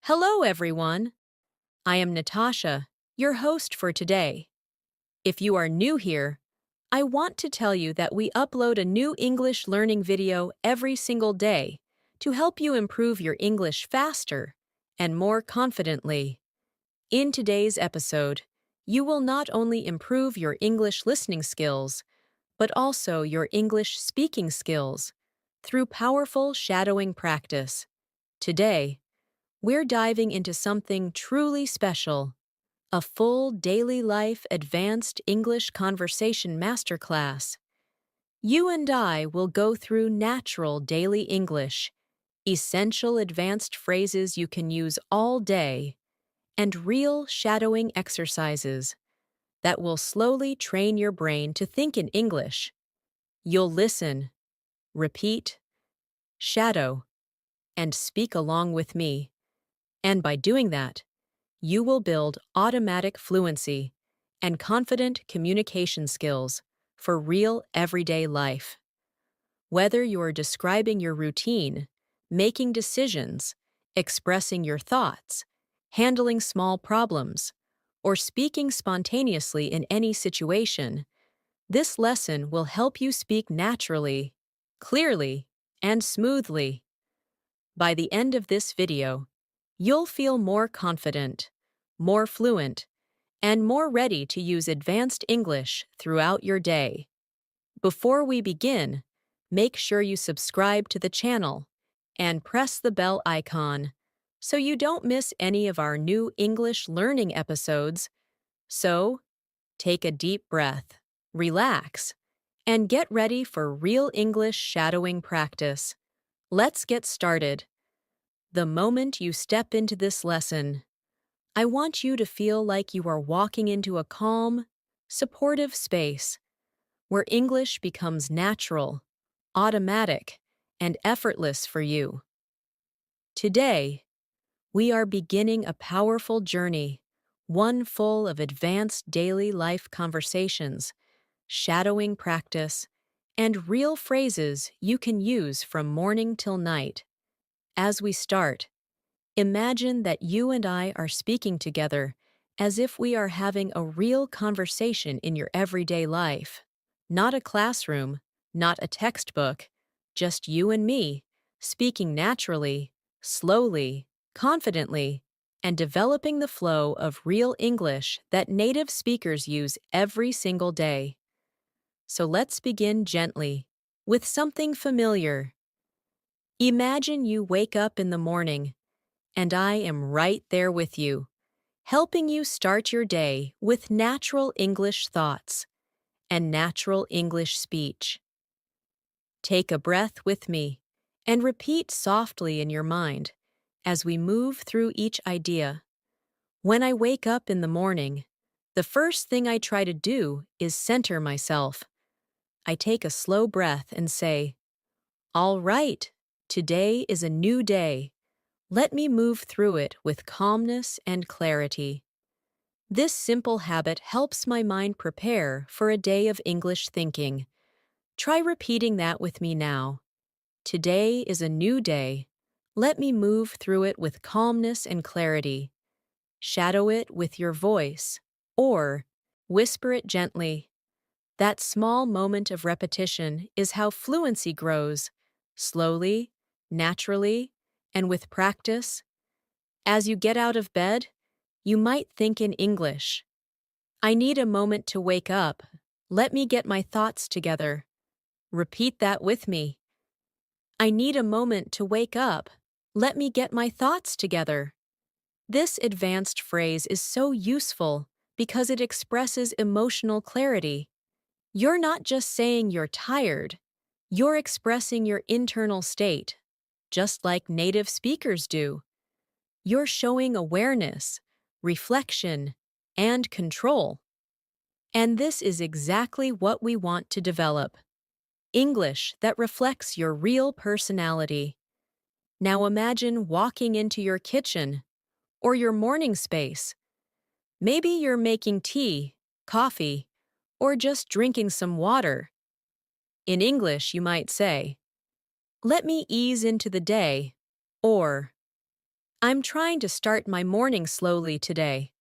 Hello, everyone. I am Natasha, your host for today. If you are new here, I want to tell you that we upload a new English learning video every single day to help you improve your English faster and more confidently. In today's episode, you will not only improve your English listening skills, but also your English speaking skills through powerful shadowing practice. Today, we're diving into something truly special, a full daily life advanced English conversation masterclass. You and I will go through natural daily English, essential advanced phrases you can use all day, and real shadowing exercises that will slowly train your brain to think in English. You'll listen, repeat, shadow, and speak along with me. And by doing that, you will build automatic fluency and confident communication skills for real everyday life. Whether you're describing your routine, making decisions, expressing your thoughts, handling small problems, or speaking spontaneously in any situation, this lesson will help you speak naturally, clearly, and smoothly. By the end of this video, you'll feel more confident, more fluent, and more ready to use advanced English throughout your day. Before we begin, make sure you subscribe to the channel and press the bell icon so you don't miss any of our new English learning episodes. So, take a deep breath, relax, and get ready for real English shadowing practice. Let's get started. The moment you step into this lesson, I want you to feel like you are walking into a calm, supportive space where English becomes natural, automatic, and effortless for you. Today, we are beginning a powerful journey, one full of advanced daily life conversations, shadowing practice, and real phrases you can use from morning till night. As we start, imagine that you and I are speaking together as if we are having a real conversation in your everyday life. Not a classroom, not a textbook, just you and me, speaking naturally, slowly, confidently, and developing the flow of real English that native speakers use every single day. So let's begin gently, with something familiar. Imagine you wake up in the morning, and I am right there with you, helping you start your day with natural English thoughts and natural English speech. Take a breath with me and repeat softly in your mind as we move through each idea. When I wake up in the morning, the first thing I try to do is center myself. I take a slow breath and say, "All right, today is a new day. Let me move through it with calmness and clarity." This simple habit helps my mind prepare for a day of English thinking. Try repeating that with me now. Today is a new day. Let me move through it with calmness and clarity. Shadow it with your voice, or whisper it gently. That small moment of repetition is how fluency grows, slowly, naturally, and with practice. As you get out of bed, you might think in English. I need a moment to wake up. Let me get my thoughts together. Repeat that with me. I need a moment to wake up. Let me get my thoughts together. This advanced phrase is so useful because it expresses emotional clarity. You're not just saying you're tired, you're expressing your internal state, just like native speakers do. You're showing awareness, reflection, and control. And this is exactly what we want to develop. English that reflects your real personality. Now imagine walking into your kitchen or your morning space. Maybe you're making tea, coffee, or just drinking some water. In English, you might say, "Let me ease into the day," or I'm trying to start my morning slowly today.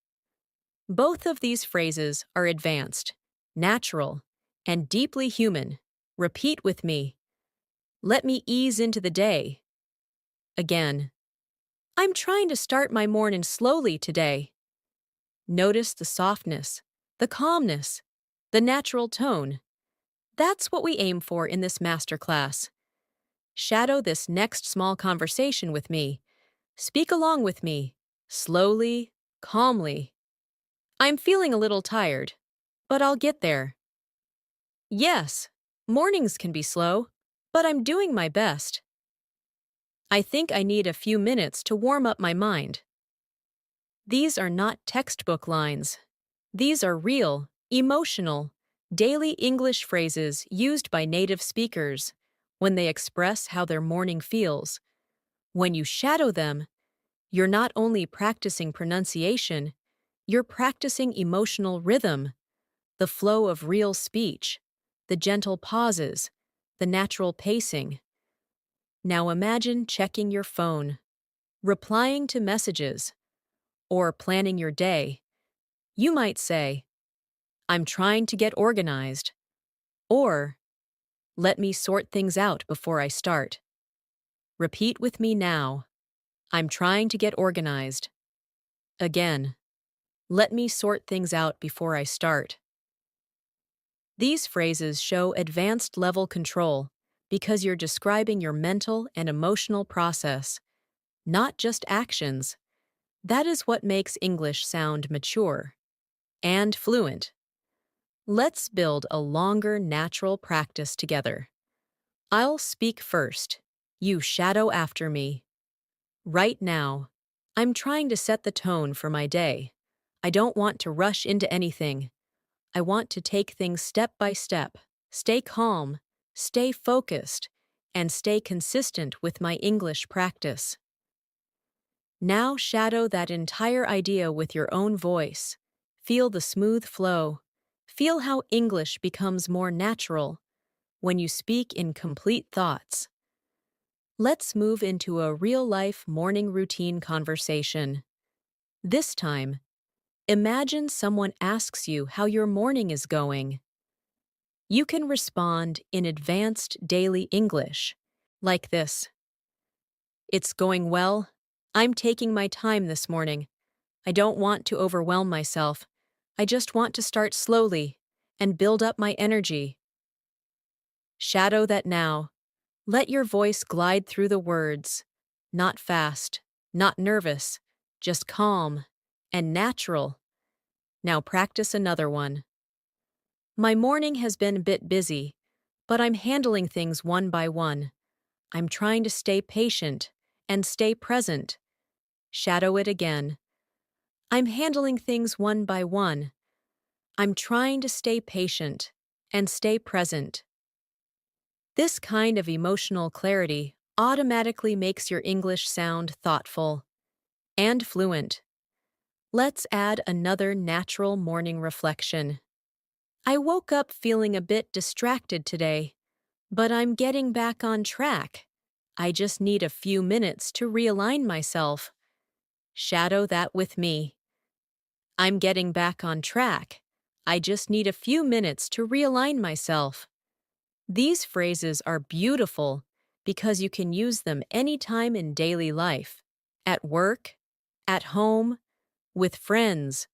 Both of these phrases are advanced, natural, and deeply human. Repeat with me. Let me ease into the day. Again. I'm trying to start my morning slowly today. Notice the softness, the calmness, the natural tone. That's what we aim for in this masterclass. Shadow this next small conversation with me. Speak along with me, slowly, calmly. I'm feeling a little tired, but I'll get there. Yes, mornings can be slow, but I'm doing my best. I think I need a few minutes to warm up my mind. These are not textbook lines. These are real, emotional, daily English phrases used by native speakers when they express how their morning feels. When you shadow them, you're not only practicing pronunciation, you're practicing emotional rhythm, the flow of real speech, the gentle pauses, the natural pacing. Now imagine checking your phone, replying to messages, or planning your day. You might say, I'm trying to get organized, or let me sort things out before I start. Repeat with me now. I'm trying to get organized. Again, let me sort things out before I start. These phrases show advanced level control because you're describing your mental and emotional process, not just actions. That is what makes English sound mature and fluent. Let's build a longer, natural practice together. I'll speak first. You shadow after me. Right now, I'm trying to set the tone for my day. I don't want to rush into anything. I want to take things step by step, stay calm, stay focused, and stay consistent with my English practice. Now shadow that entire idea with your own voice. Feel the smooth flow. Feel how English becomes more natural when you speak in complete thoughts. Let's move into a real-life morning routine conversation. This time, imagine someone asks you how your morning is going. You can respond in advanced daily English, like this. It's going well. I'm taking my time this morning. I don't want to overwhelm myself. I just want to start slowly and build up my energy. Shadow that now. Let your voice glide through the words. Not fast, not nervous, just calm and natural. Now practice another one. My morning has been a bit busy, but I'm handling things one by one. I'm trying to stay patient and stay present. Shadow it again. I'm handling things one by one. I'm trying to stay patient and stay present. This kind of emotional clarity automatically makes your English sound thoughtful and fluent. Let's add another natural morning reflection. I woke up feeling a bit distracted today, but I'm getting back on track. I just need a few minutes to realign myself. Shadow that with me. I'm getting back on track. I just need a few minutes to realign myself. These phrases are beautiful because you can use them anytime in daily life, at work, at home, with friends,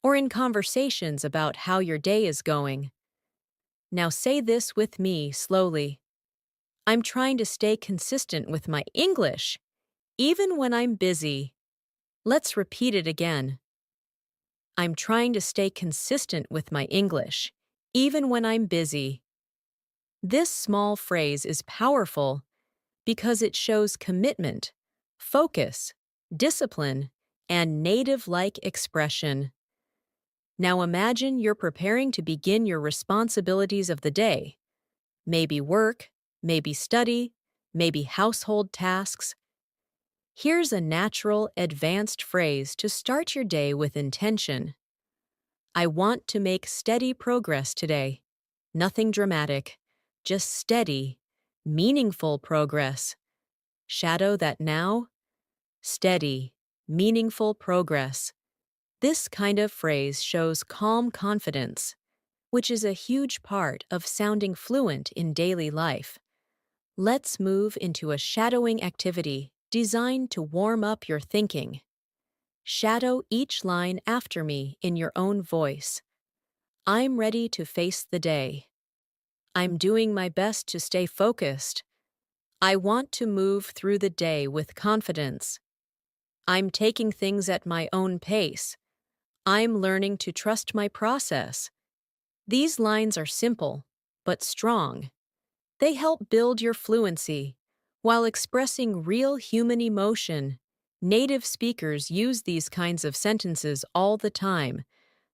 or in conversations about how your day is going. Now say this with me slowly. I'm trying to stay consistent with my English, even when I'm busy. Let's repeat it again. I'm trying to stay consistent with my English, even when I'm busy. This small phrase is powerful because it shows commitment, focus, discipline, and native-like expression. Now imagine you're preparing to begin your responsibilities of the day. Maybe work, maybe study, maybe household tasks. Here's a natural, advanced phrase to start your day with intention. I want to make steady progress today. Nothing dramatic, just steady, meaningful progress. Shadow that now. steady, meaningful progress. This kind of phrase shows calm confidence, which is a huge part of sounding fluent in daily life. Let's move into a shadowing activity designed to warm up your thinking. Shadow each line after me in your own voice. I'm ready to face the day. I'm doing my best to stay focused. I want to move through the day with confidence. I'm taking things at my own pace. I'm learning to trust my process. These lines are simple, but strong. They help build your fluency while expressing real human emotion. Native speakers use these kinds of sentences all the time,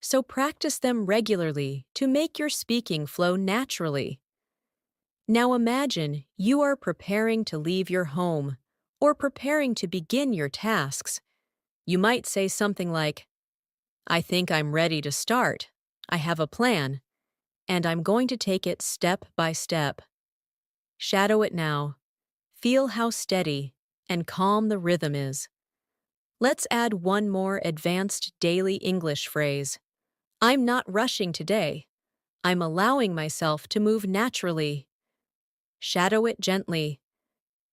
so practice them regularly to make your speaking flow naturally. Now imagine you are preparing to leave your home or preparing to begin your tasks. You might say something like, I think I'm ready to start. I have a plan, and I'm going to take it step by step. Shadow it now. Feel how steady and calm the rhythm is. Let's add one more advanced daily English phrase. I'm not rushing today. I'm allowing myself to move naturally. Shadow it gently.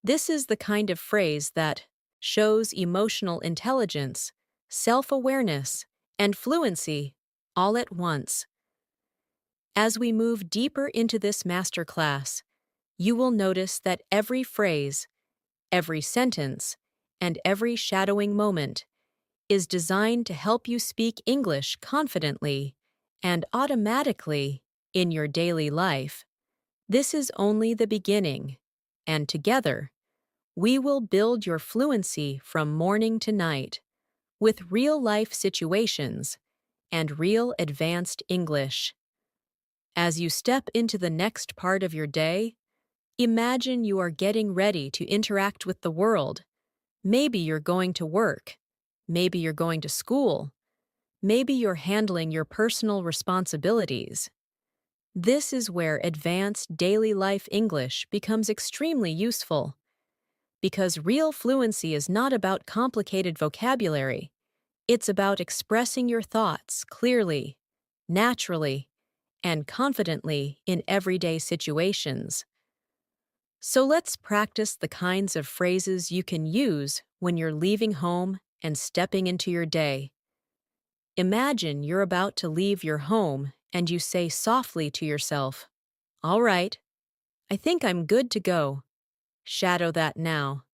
This is the kind of phrase that shows emotional intelligence, self-awareness, and fluency all at once. As we move deeper into this masterclass, you will notice that every phrase, every sentence, and every shadowing moment is designed to help you speak English confidently and automatically in your daily life. This is only the beginning, and together, we will build your fluency from morning to night with real-life situations and real advanced English. As you step into the next part of your day, imagine you are getting ready to interact with the world. Maybe you're going to work. Maybe you're going to school. Maybe you're handling your personal responsibilities. This is where advanced daily life English becomes extremely useful. Because real fluency is not about complicated vocabulary. It's about expressing your thoughts clearly, naturally, and confidently in everyday situations. So let's practice the kinds of phrases you can use when you're leaving home and stepping into your day. Imagine you're about to leave your home and you say softly to yourself, All right, I think I'm good to go. Shadow that now.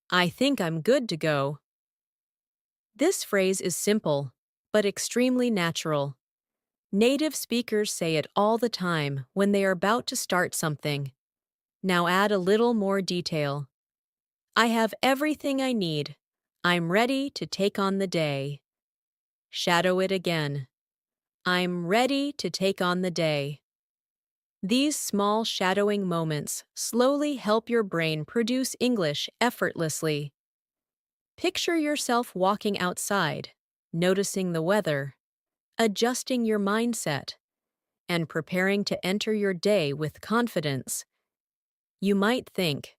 I think I'm good to go. This phrase is simple, but extremely natural. Native speakers say it all the time when they are about to start something. Now add a little more detail. I have everything I need. I'm ready to take on the day. Shadow it again. I'm ready to take on the day. These small shadowing moments slowly help your brain produce English effortlessly. Picture yourself walking outside, noticing the weather, adjusting your mindset, and preparing to enter your day with confidence. You might think,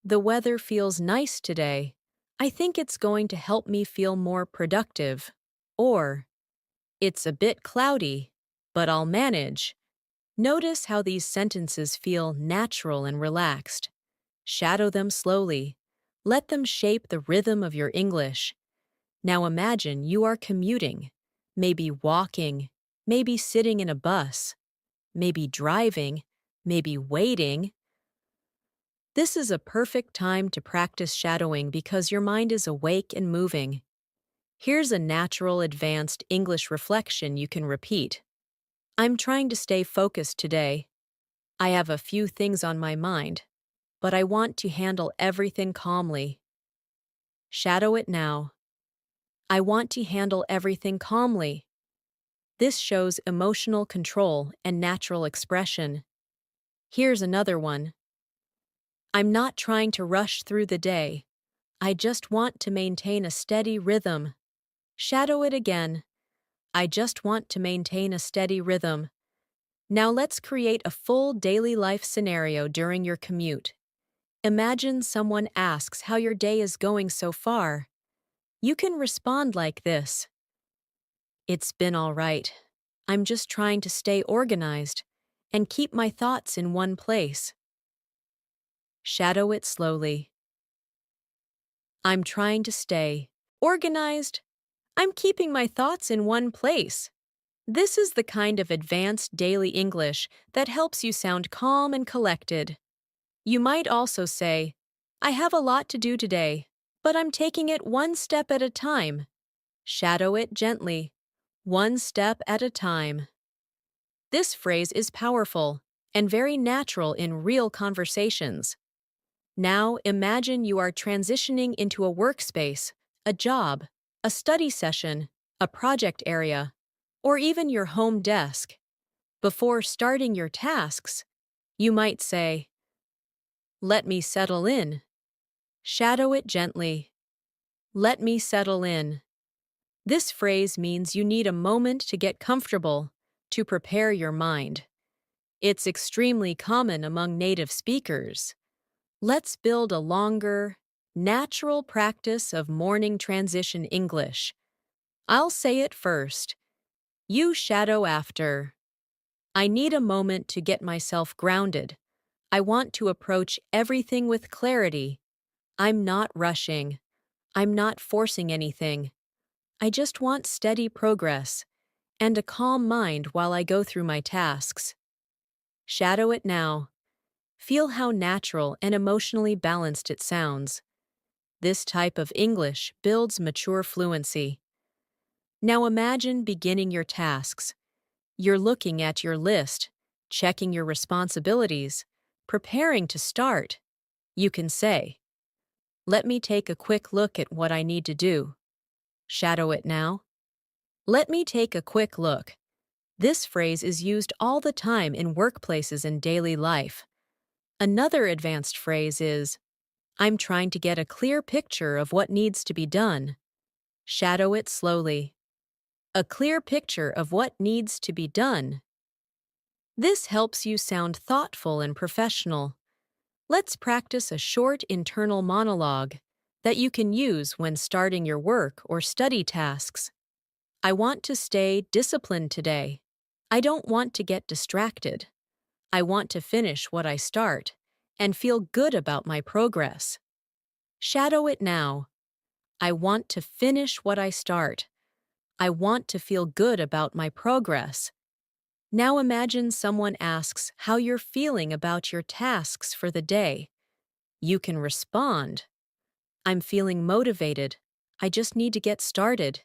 the weather feels nice today. I think it's going to help me feel more productive. Or, it's a bit cloudy, but I'll manage. Notice how these sentences feel natural and relaxed. Shadow them slowly. Let them shape the rhythm of your English. Now imagine you are commuting, maybe walking, maybe sitting in a bus, maybe driving, maybe waiting. This is a perfect time to practice shadowing because your mind is awake and moving. Here's a natural advanced English reflection you can repeat. I'm trying to stay focused today. I have a few things on my mind, but I want to handle everything calmly. Shadow it now. I want to handle everything calmly. This shows emotional control and natural expression. Here's another one. I'm not trying to rush through the day. I just want to maintain a steady rhythm. Shadow it again. I just want to maintain a steady rhythm. Now let's create a full daily life scenario during your commute. Imagine someone asks how your day is going so far. You can respond like this: "It's been all right. I'm just trying to stay organized and keep my thoughts in one place." Shadow it slowly. I'm trying to stay organized. I'm keeping my thoughts in one place. This is the kind of advanced daily English that helps you sound calm and collected. You might also say, "I have a lot to do today, but I'm taking it one step at a time." Shadow it gently, one step at a time. This phrase is powerful and very natural in real conversations. Now imagine you are transitioning into a workspace, a job, a study session, a project area, or even your home desk. Before starting your tasks, you might say, "Let me settle in." Shadow it gently. Let me settle in. This phrase means you need a moment to get comfortable, to prepare your mind. It's extremely common among native speakers. Let's build a longer, natural practice of morning transition English. I'll say it first. You shadow after. I need a moment to get myself grounded. I want to approach everything with clarity. I'm not rushing. I'm not forcing anything. I just want steady progress and a calm mind while I go through my tasks. Shadow it now. Feel how natural and emotionally balanced it sounds. This type of English builds mature fluency. Now imagine beginning your tasks. You're looking at your list, checking your responsibilities, preparing to start. You can say, "Let me take a quick look at what I need to do." Shadow it now. Let me take a quick look. This phrase is used all the time in workplaces and daily life. Another advanced phrase is, "I'm trying to get a clear picture of what needs to be done." Shadow it slowly. A clear picture of what needs to be done. This helps you sound thoughtful and professional. Let's practice a short internal monologue that you can use when starting your work or study tasks. I want to stay disciplined today. I don't want to get distracted. I want to finish what I start and feel good about my progress. Shadow it now. I want to finish what I start. I want to feel good about my progress. Now imagine someone asks how you're feeling about your tasks for the day. You can respond, "I'm feeling motivated. I just need to get started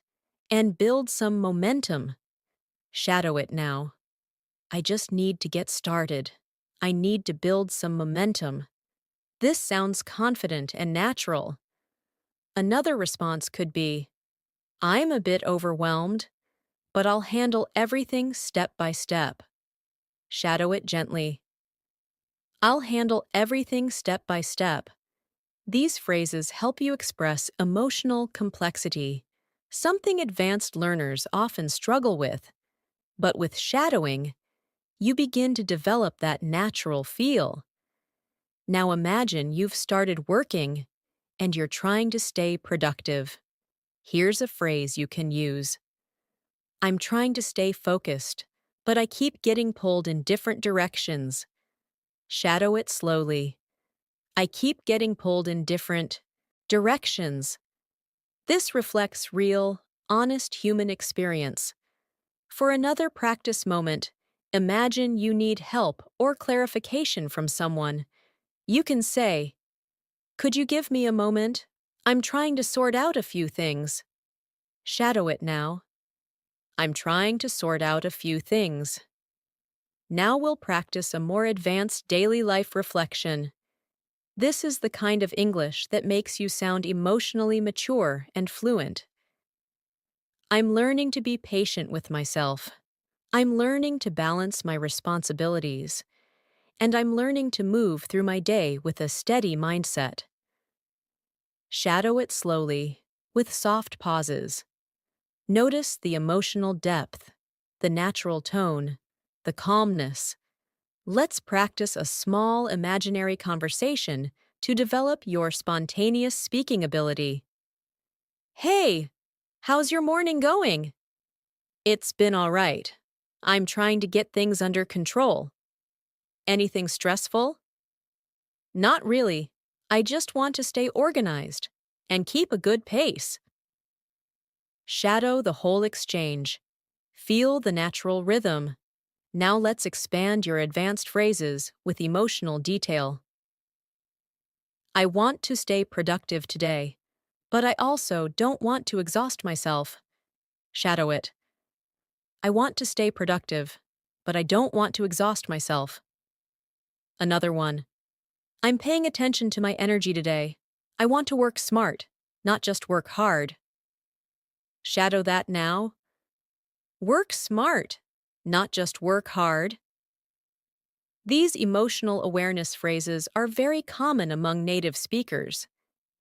and build some momentum." Shadow it now. I just need to get started. I need to build some momentum. This sounds confident and natural. Another response could be, "I'm a bit overwhelmed, but I'll handle everything step by step." Shadow it gently. I'll handle everything step by step. These phrases help you express emotional complexity, something advanced learners often struggle with. But with shadowing, you begin to develop that natural feel. Now imagine you've started working and you're trying to stay productive. Here's a phrase you can use. I'm trying to stay focused, but I keep getting pulled in different directions. Shadow it slowly. I keep getting pulled in different directions. This reflects real, honest human experience. For another practice moment, imagine you need help or clarification from someone. You can say, "Could you give me a moment? I'm trying to sort out a few things." Shadow it now. I'm trying to sort out a few things. Now we'll practice a more advanced daily life reflection. This is the kind of English that makes you sound emotionally mature and fluent. I'm learning to be patient with myself. I'm learning to balance my responsibilities. And I'm learning to move through my day with a steady mindset. Shadow it slowly, with soft pauses. Notice the emotional depth, the natural tone, the calmness. Let's practice a small imaginary conversation to develop your spontaneous speaking ability. Hey, how's your morning going? It's been all right. I'm trying to get things under control. Anything stressful? Not really. I just want to stay organized and keep a good pace. Shadow the whole exchange. Feel the natural rhythm. Now let's expand your advanced phrases with emotional detail. I want to stay productive today, but I also don't want to exhaust myself. Shadow it. I want to stay productive, but I don't want to exhaust myself. Another one. I'm paying attention to my energy today. I want to work smart, not just work hard. Shadow that now. Work smart, not just work hard. These emotional awareness phrases are very common among native speakers.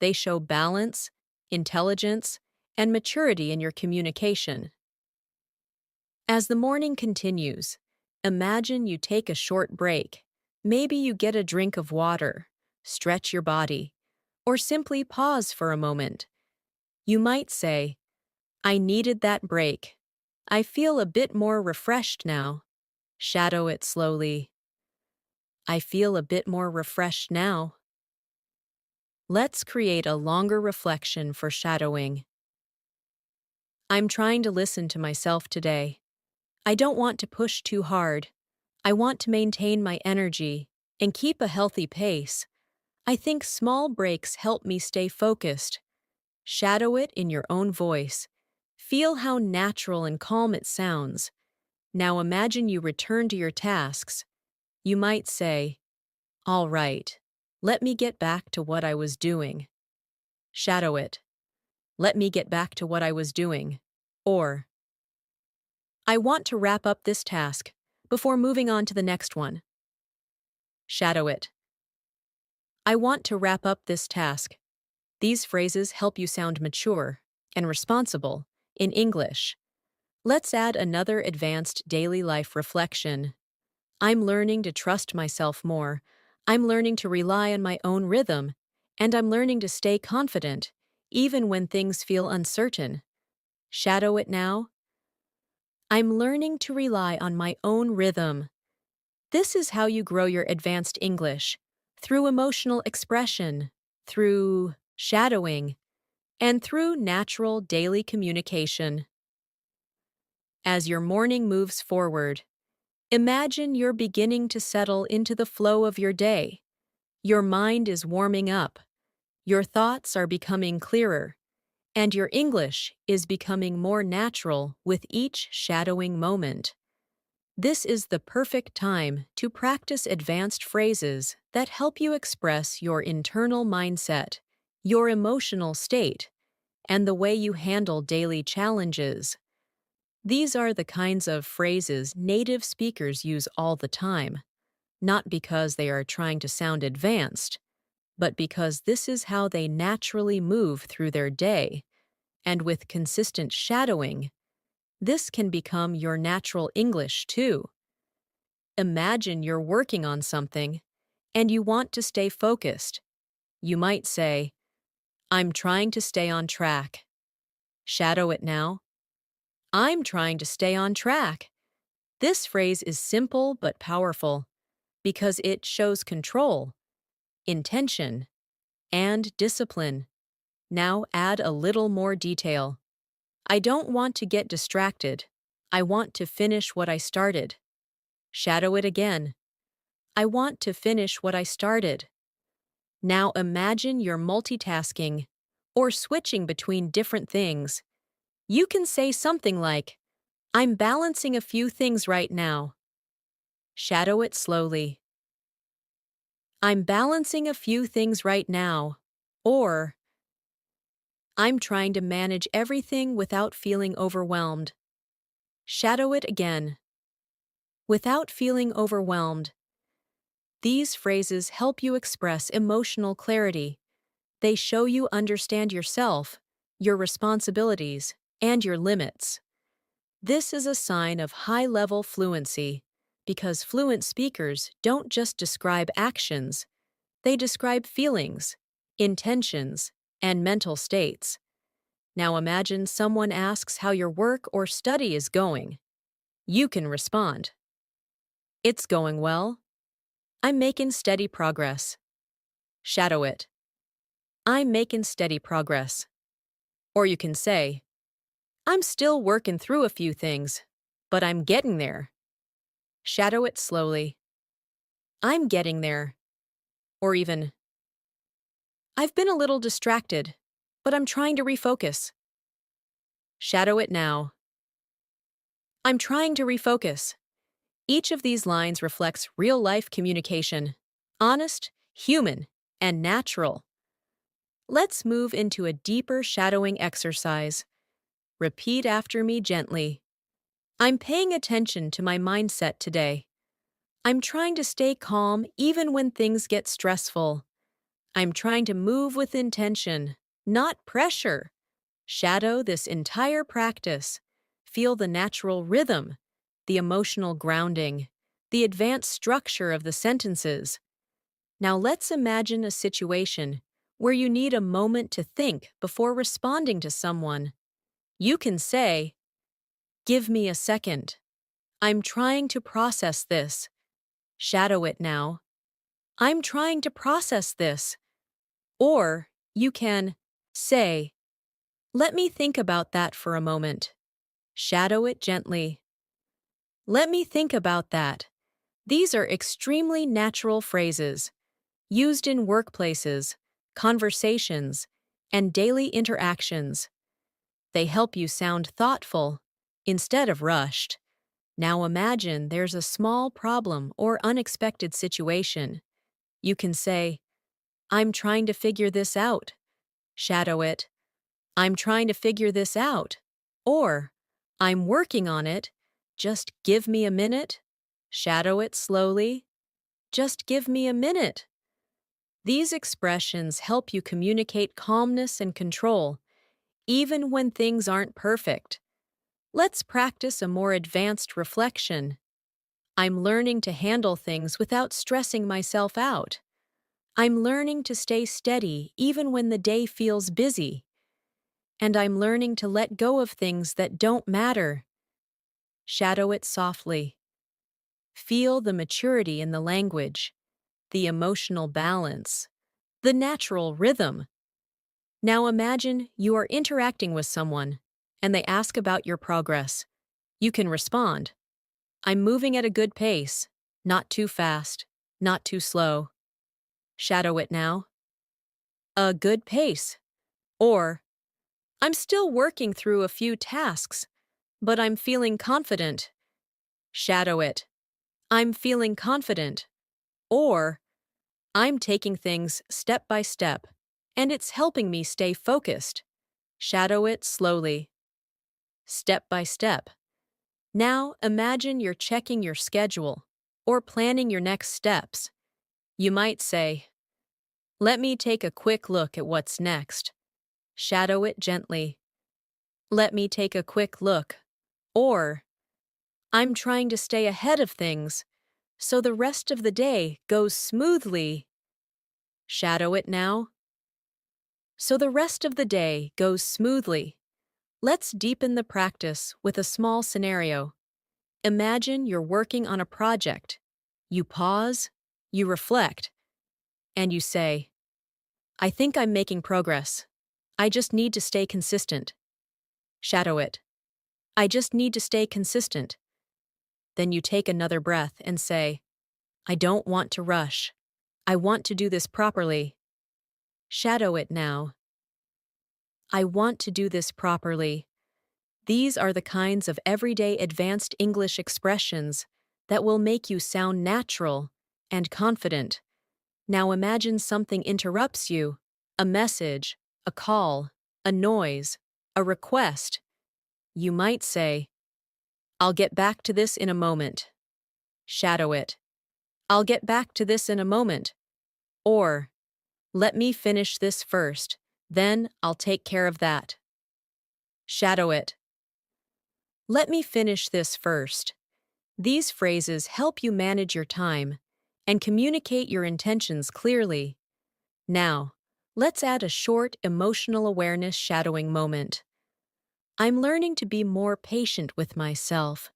They show balance, intelligence, and maturity in your communication. As the morning continues, imagine you take a short break. Maybe you get a drink of water, stretch your body, or simply pause for a moment. You might say, I needed that break. I feel a bit more refreshed now. Shadow it slowly. I feel a bit more refreshed now. Let's create a longer reflection for shadowing. I'm trying to listen to myself today. I don't want to push too hard. I want to maintain my energy and keep a healthy pace. I think small breaks help me stay focused. Shadow it in your own voice. Feel how natural and calm it sounds. Now imagine you return to your tasks. You might say, all right, let me get back to what I was doing. Shadow it. Let me get back to what I was doing. Or, I want to wrap up this task before moving on to the next one. Shadow it. I want to wrap up this task. These phrases help you sound mature and responsible in English. Let's add another advanced daily life reflection. I'm learning to trust myself more. I'm learning to rely on my own rhythm. And I'm learning to stay confident, even when things feel uncertain. Shadow it now. I'm learning to rely on my own rhythm. This is how you grow your advanced English, through emotional expression, through shadowing, and through natural daily communication. As your morning moves forward, imagine you're beginning to settle into the flow of your day. Your mind is warming up, your thoughts are becoming clearer, and your English is becoming more natural with each shadowing moment. This is the perfect time to practice advanced phrases that help you express your internal mindset, your emotional state, and the way you handle daily challenges. These are the kinds of phrases native speakers use all the time, not because they are trying to sound advanced, but because this is how they naturally move through their day, and with consistent shadowing, this can become your natural English too. Imagine you're working on something, and you want to stay focused. You might say, I'm trying to stay on track. Shadow it now. I'm trying to stay on track. This phrase is simple but powerful because it shows control, intention, and discipline. Now add a little more detail. I don't want to get distracted. I want to finish what I started. Shadow it again. I want to finish what I started. Now imagine you're multitasking or switching between different things. You can say something like, I'm balancing a few things right now. Shadow it slowly. I'm balancing a few things right now. Or, I'm trying to manage everything without feeling overwhelmed. Shadow it again. Without feeling overwhelmed. These phrases help you express emotional clarity. They show you understand yourself, your responsibilities, and your limits. This is a sign of high-level fluency because fluent speakers don't just describe actions, They describe feelings, intentions, and mental states. Now imagine someone asks how your work or study is going. You can respond, "It's going well. I'm making steady progress." Shadow it. "I'm making steady progress." Or you can say, "I'm still working through a few things, but I'm getting there." Shadow it slowly. "I'm getting there." Or even, "I've been a little distracted, but I'm trying to refocus." Shadow it now. "I'm trying to refocus." Each of these lines reflects real-life communication, honest, human, and natural. Let's move into a deeper shadowing exercise. Repeat after me gently. I'm paying attention to my mindset today. I'm trying to stay calm even when things get stressful. I'm trying to move with intention, not pressure. Shadow this entire practice. Feel the natural rhythm, the emotional grounding, the advanced structure of the sentences. Now let's imagine a situation where you need a moment to think before responding to someone. You can say, "Give me a second. I'm trying to process this." Shadow it now. "I'm trying to process this." Or you can say, "Let me think about that for a moment." Shadow it gently. "Let me think about that." These are extremely natural phrases, used in workplaces, conversations, and daily interactions. They help you sound thoughtful instead of rushed. Now imagine there's a small problem or unexpected situation. You can say, "I'm trying to figure this out." Shadow it. "I'm trying to figure this out." Or, "I'm working on it. Just give me a minute." Shadow it slowly. "Just give me a minute." These expressions help you communicate calmness and control, even when things aren't perfect. Let's practice a more advanced reflection. I'm learning to handle things without stressing myself out. I'm learning to stay steady even when the day feels busy. And I'm learning to let go of things that don't matter. Shadow it softly. Feel the maturity in the language, the emotional balance, the natural rhythm. Now imagine you are interacting with someone, and they ask about your progress. You can respond, "I'm moving at a good pace, not too fast, not too slow." Shadow it now. "A good pace." Or, "I'm still working through a few tasks, but I'm feeling confident." Shadow it. "I'm feeling confident." Or, "I'm taking things step by step, and it's helping me stay focused." Shadow it slowly. Step by step. Now imagine you're checking your schedule or planning your next steps. You might say, "Let me take a quick look at what's next." Shadow it gently. "Let me take a quick look." Or, "I'm trying to stay ahead of things so the rest of the day goes smoothly." Shadow it now. So the rest of the day goes smoothly. Let's deepen the practice with a small scenario. Imagine you're working on a project. You pause, you reflect, and you say, "I think I'm making progress. I just need to stay consistent." Shadow it. "I just need to stay consistent." Then you take another breath and say, "I don't want to rush. I want to do this properly." Shadow it now. "I want to do this properly." These are the kinds of everyday advanced English expressions that will make you sound natural and confident. Now imagine something interrupts you, a message, a call, a noise, a request. You might say, "I'll get back to this in a moment." Shadow it. "I'll get back to this in a moment." Or, "Let me finish this first, then I'll take care of that." Shadow it. "Let me finish this first." These phrases help you manage your time and communicate your intentions clearly. Now, let's add a short emotional awareness shadowing moment. I'm learning to be more patient with myself.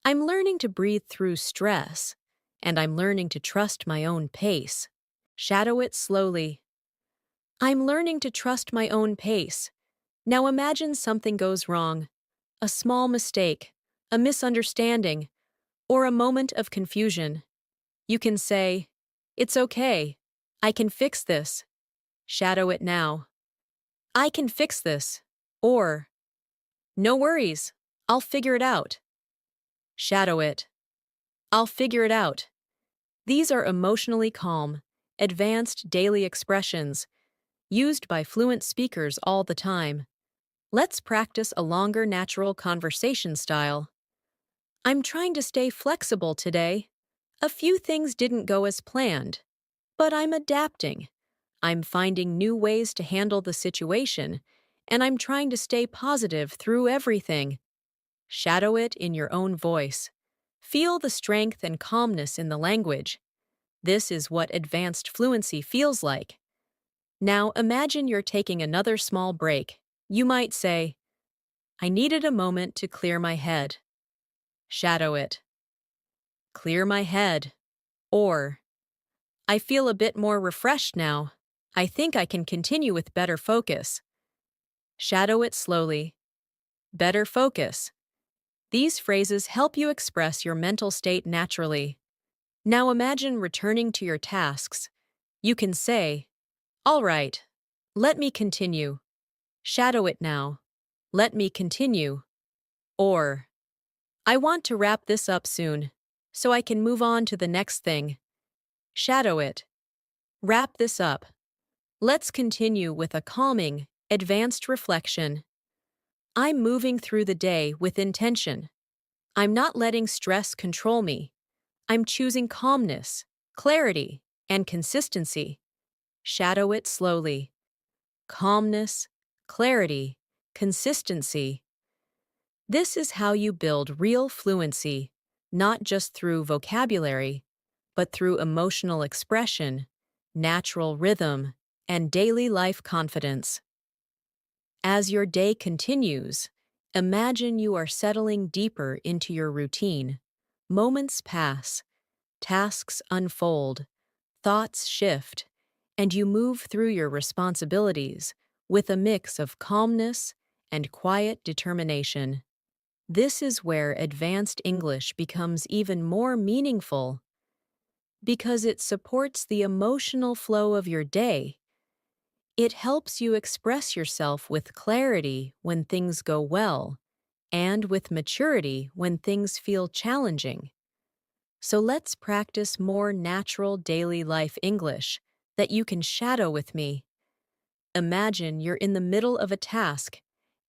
I'm learning to breathe through stress, and I'm learning to trust my own pace. Shadow it slowly. I'm learning to trust my own pace. Now imagine something goes wrong, a small mistake, a misunderstanding, or a moment of confusion. You can say, "It's okay. I can fix this." Shadow it now. "I can fix this." Or, "No worries. I'll figure it out." Shadow it. "I'll figure it out." These are emotionally calm, advanced daily expressions used by fluent speakers all the time. Let's practice a longer natural conversation style. I'm trying to stay flexible today. A few things didn't go as planned, but I'm adapting. I'm finding new ways to handle the situation, and I'm trying to stay positive through everything. Shadow it in your own voice. Feel the strength and calmness in the language. This is what advanced fluency feels like. Now imagine you're taking another small break. You might say, "I needed a moment to clear my head." Shadow it. "Clear my head." Or, "I feel a bit more refreshed now. I think I can continue with better focus." Shadow it slowly. Better focus. These phrases help you express your mental state naturally. Now imagine returning to your tasks. You can say, "All right, let me continue." Shadow it now. "Let me continue." Or, "I want to wrap this up soon, so I can move on to the next thing." Shadow it. "Wrap this up." Let's continue with a calming, advanced reflection. I'm moving through the day with intention. I'm not letting stress control me. I'm choosing calmness, clarity, and consistency. Shadow it slowly. Calmness, clarity, consistency. This is how you build real fluency, not just through vocabulary, but through emotional expression, natural rhythm, and daily life confidence. As your day continues, imagine you are settling deeper into your routine. Moments pass, tasks unfold, thoughts shift, and you move through your responsibilities with a mix of calmness and quiet determination. This is where advanced English becomes even more meaningful because it supports the emotional flow of your day. It helps you express yourself with clarity when things go well and with maturity when things feel challenging. So let's practice more natural daily life English that you can shadow with me. Imagine you're in the middle of a task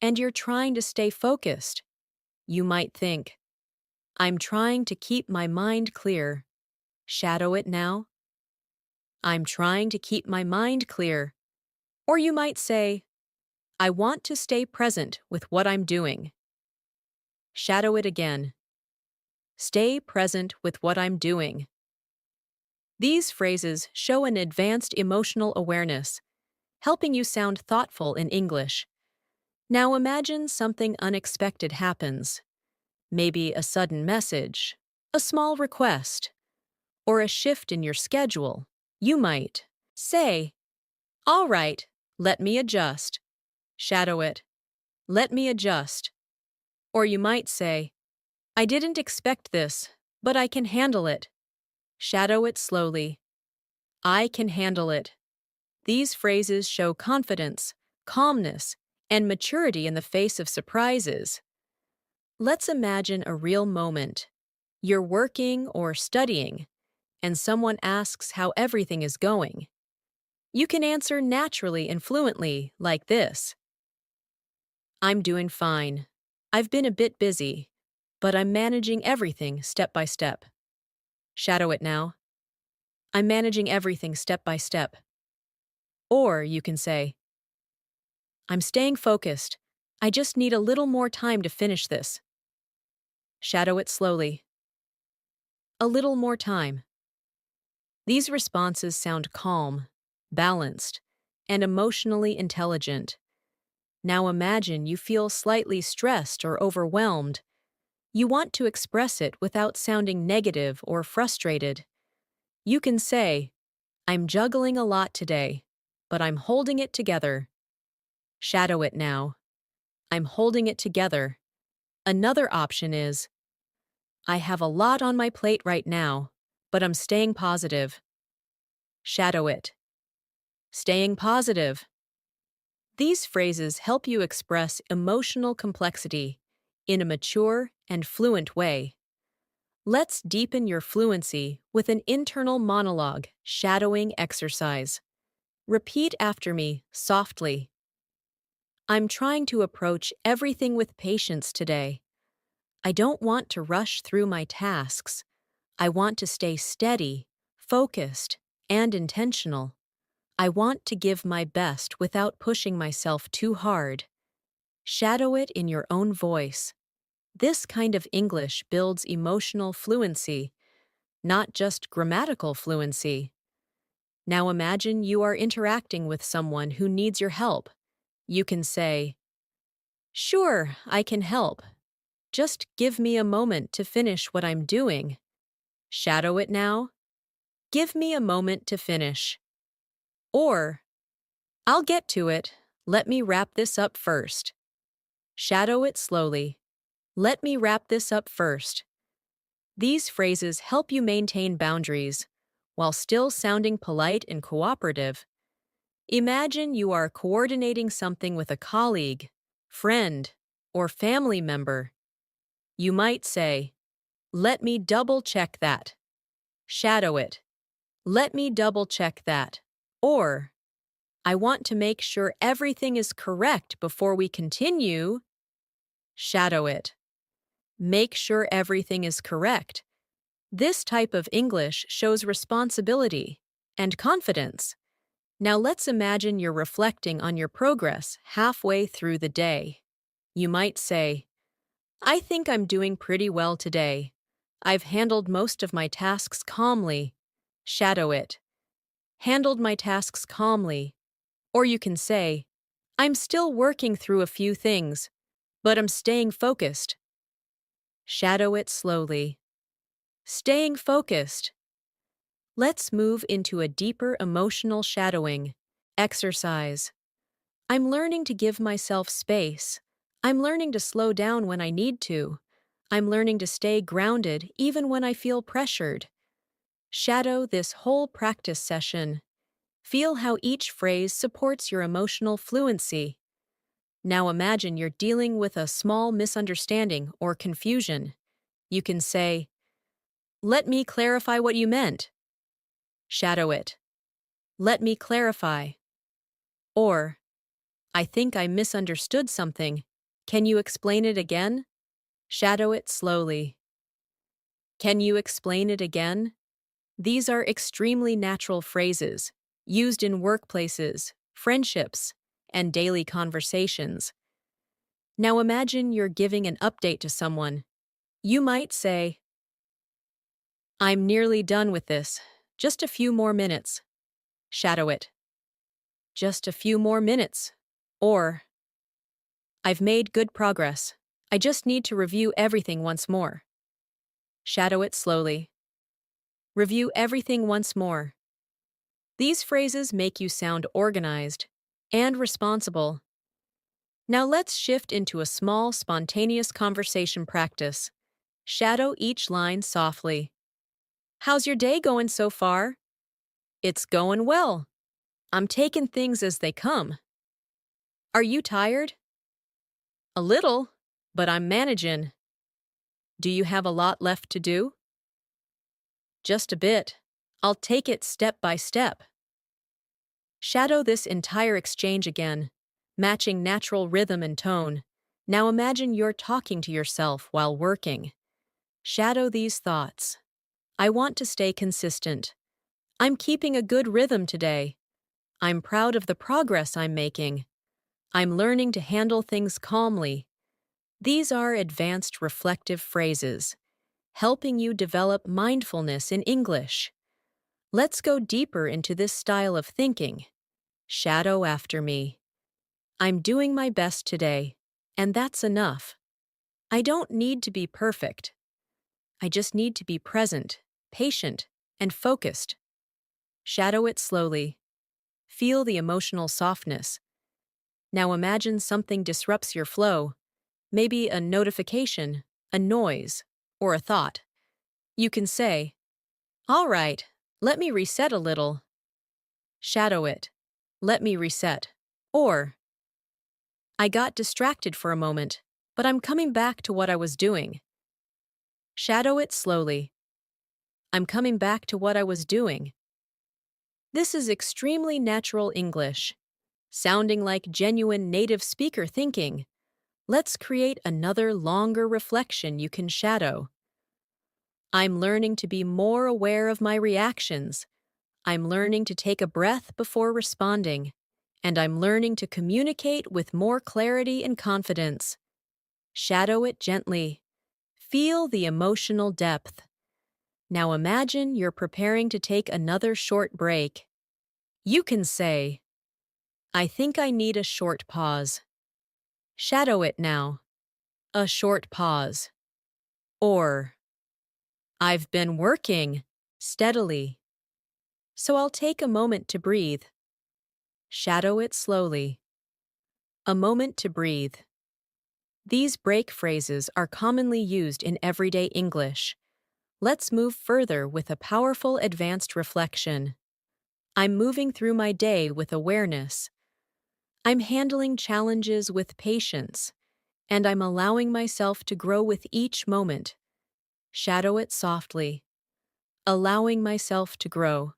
and you're trying to stay focused. You might think, "I'm trying to keep my mind clear." Shadow it now. "I'm trying to keep my mind clear." Or you might say, "I want to stay present with what I'm doing." Shadow it again. "Stay present with what I'm doing." These phrases show an advanced emotional awareness, helping you sound thoughtful in English. Now imagine something unexpected happens. Maybe a sudden message, a small request, or a shift in your schedule. You might say, "All right, let me adjust." Shadow it. "Let me adjust." Or you might say, "I didn't expect this, but I can handle it." Shadow it slowly. "I can handle it." These phrases show confidence, calmness, and maturity in the face of surprises. Let's imagine a real moment. You're working or studying, and someone asks how everything is going. You can answer naturally and fluently like this: "I'm doing fine. I've been a bit busy, but I'm managing everything step by step." Shadow it now. "I'm managing everything step by step." Or you can say, "I'm staying focused. I just need a little more time to finish this." Shadow it slowly. "A little more time." These responses sound calm, balanced, and emotionally intelligent. Now imagine you feel slightly stressed or overwhelmed. You want to express it without sounding negative or frustrated. You can say, I'm juggling a lot today, but I'm holding it together. Shadow it now. I'm holding it together. Another option is, I have a lot on my plate right now, but I'm staying positive. Shadow it. Staying positive. These phrases help you express emotional complexity in a mature and fluent way. Let's deepen your fluency with an internal monologue shadowing exercise. Repeat after me softly. I'm trying to approach everything with patience today. I don't want to rush through my tasks. I want to stay steady, focused, and intentional. I want to give my best without pushing myself too hard. Shadow it in your own voice. This kind of English builds emotional fluency, not just grammatical fluency. Now imagine you are interacting with someone who needs your help. You can say, Sure, I can help. Just give me a moment to finish what I'm doing. Shadow it now. Give me a moment to finish. Or, I'll get to it. Let me wrap this up first. Shadow it slowly. Let me wrap this up first. These phrases help you maintain boundaries while still sounding polite and cooperative. Imagine you are coordinating something with a colleague, friend, or family member. You might say, Let me double check that. Shadow it. Let me double check that. Or, I want to make sure everything is correct before we continue. Shadow it. Make sure everything is correct. This type of English shows responsibility and confidence. Now let's imagine you're reflecting on your progress halfway through the day. You might say, I think I'm doing pretty well today. I've handled most of my tasks calmly. Shadow it. Handled my tasks calmly. Or you can say, I'm still working through a few things, but I'm staying focused. Shadow it slowly. Staying focused. Let's move into a deeper emotional shadowing exercise. I'm learning to give myself space. I'm learning to slow down when I need to. I'm learning to stay grounded even when I feel pressured. Shadow this whole practice session. Feel how each phrase supports your emotional fluency. Now imagine you're dealing with a small misunderstanding or confusion. You can say, Let me clarify what you meant. Shadow it. Let me clarify. Or, I think I misunderstood something. Can you explain it again? Shadow it slowly. Can you explain it again? These are extremely natural phrases, used in workplaces, friendships, and daily conversations. Now imagine you're giving an update to someone. You might say, I'm nearly done with this. Just a few more minutes. Shadow it. Just a few more minutes. Or, I've made good progress. I just need to review everything once more. Shadow it slowly. Review everything once more. These phrases make you sound organized and responsible. Now let's shift into a small, spontaneous conversation practice. Shadow each line softly. How's your day going so far? It's going well. I'm taking things as they come. Are you tired? A little, but I'm managing. Do you have a lot left to do? Just a bit. I'll take it step by step. Shadow this entire exchange again, matching natural rhythm and tone. Now imagine you're talking to yourself while working. Shadow these thoughts. I want to stay consistent. I'm keeping a good rhythm today. I'm proud of the progress I'm making. I'm learning to handle things calmly. These are advanced reflective phrases, helping you develop mindfulness in English. Let's go deeper into this style of thinking. Shadow after me. I'm doing my best today, and that's enough. I don't need to be perfect. I just need to be present, patient, and focused. Shadow it slowly. Feel the emotional softness. Now imagine something disrupts your flow, maybe a notification, a noise, or a thought. You can say, "All right, let me reset a little." Shadow it. Let me reset. Or, I got distracted for a moment, but I'm coming back to what I was doing. Shadow it slowly. I'm coming back to what I was doing. This is extremely natural English, sounding like genuine native speaker thinking. Let's create another longer reflection you can shadow. I'm learning to be more aware of my reactions. I'm learning to take a breath before responding. And I'm learning to communicate with more clarity and confidence. Shadow it gently. Feel the emotional depth. Now imagine you're preparing to take another short break. You can say, "I think I need a short pause." Shadow it now. A short pause. Or, "I've been working steadily, so I'll take a moment to breathe." Shadow it slowly. A moment to breathe. These break phrases are commonly used in everyday English. Let's move further with a powerful advanced reflection. I'm moving through my day with awareness. I'm handling challenges with patience, and I'm allowing myself to grow with each moment. Shadow it softly. Allowing myself to grow.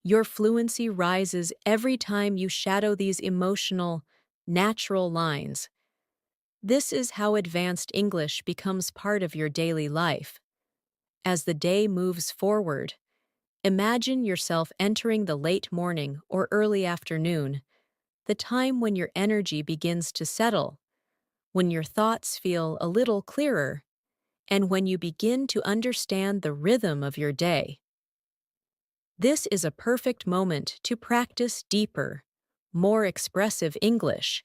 Your fluency rises every time you shadow these emotional, natural lines. This is how advanced English becomes part of your daily life. As the day moves forward, imagine yourself entering the late morning or early afternoon, the time when your energy begins to settle, when your thoughts feel a little clearer, and when you begin to understand the rhythm of your day. This is a perfect moment to practice deeper, more expressive English,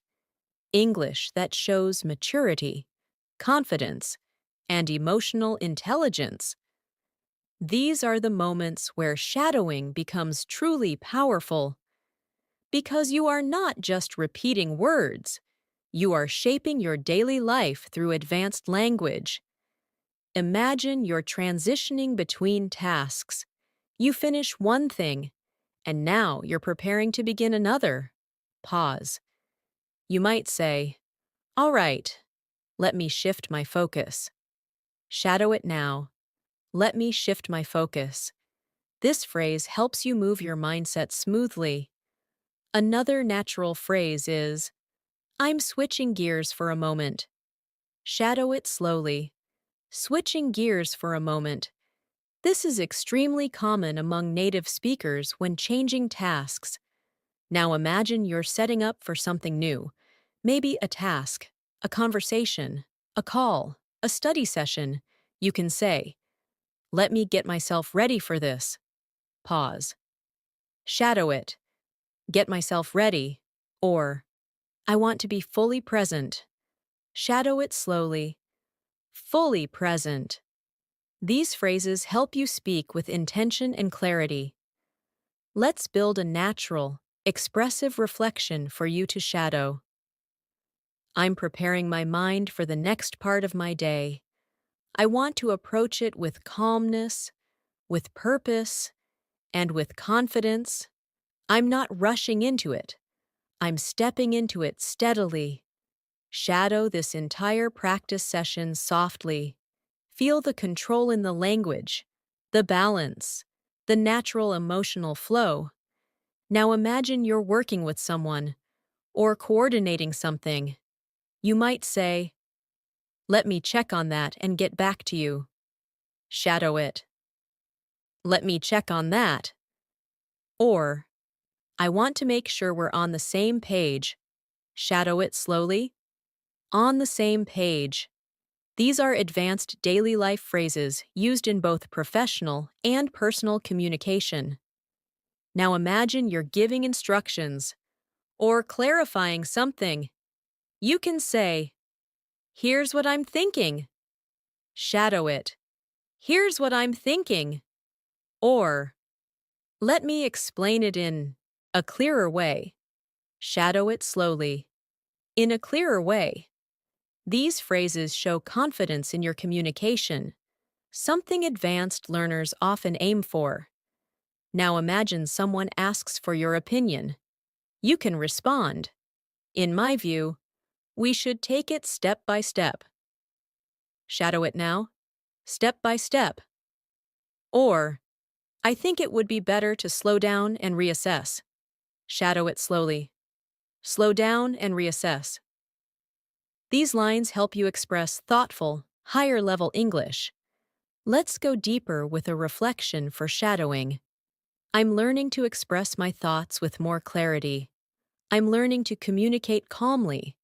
English that shows maturity, confidence, and emotional intelligence. These are the moments where shadowing becomes truly powerful, because you are not just repeating words, you are shaping your daily life through advanced language. Imagine you're transitioning between tasks. You finish one thing, and now you're preparing to begin another. Pause. You might say, "All right, let me shift my focus." Shadow it now. Let me shift my focus. This phrase helps you move your mindset smoothly. Another natural phrase is, "I'm switching gears for a moment." Shadow it slowly. Switching gears for a moment. This is extremely common among native speakers when changing tasks. Now imagine you're setting up for something new. Maybe a task, a conversation, a call, a study session. You can say, "Let me get myself ready for this." Pause. Shadow it. Get myself ready. Or, "I want to be fully present." Shadow it slowly. Fully present. These phrases help you speak with intention and clarity. Let's build a natural, expressive reflection for you to shadow. I'm preparing my mind for the next part of my day. I want to approach it with calmness, with purpose, and with confidence. I'm not rushing into it. I'm stepping into it steadily. Shadow this entire practice session softly. Feel the control in the language, the balance, the natural emotional flow. Now imagine you're working with someone or coordinating something. You might say, "Let me check on that and get back to you." Shadow it. "Let me check on that." Or, "I want to make sure we're on the same page." Shadow it slowly. On the same page. These are advanced daily life phrases used in both professional and personal communication. Now imagine you're giving instructions or clarifying something. You can say, "Here's what I'm thinking." Shadow it. "Here's what I'm thinking." Or, "Let me explain it in a clearer way." Shadow it slowly. In a clearer way. These phrases show confidence in your communication, something advanced learners often aim for. Now imagine someone asks for your opinion. You can respond, "In my view, we should take it step by step." Shadow it now. Step by step. Or, "I think it would be better to slow down and reassess." Shadow it slowly. Slow down and reassess. These lines help you express thoughtful, higher-level English. Let's go deeper with a reflection for shadowing. I'm learning to express my thoughts with more clarity. I'm learning to communicate calmly.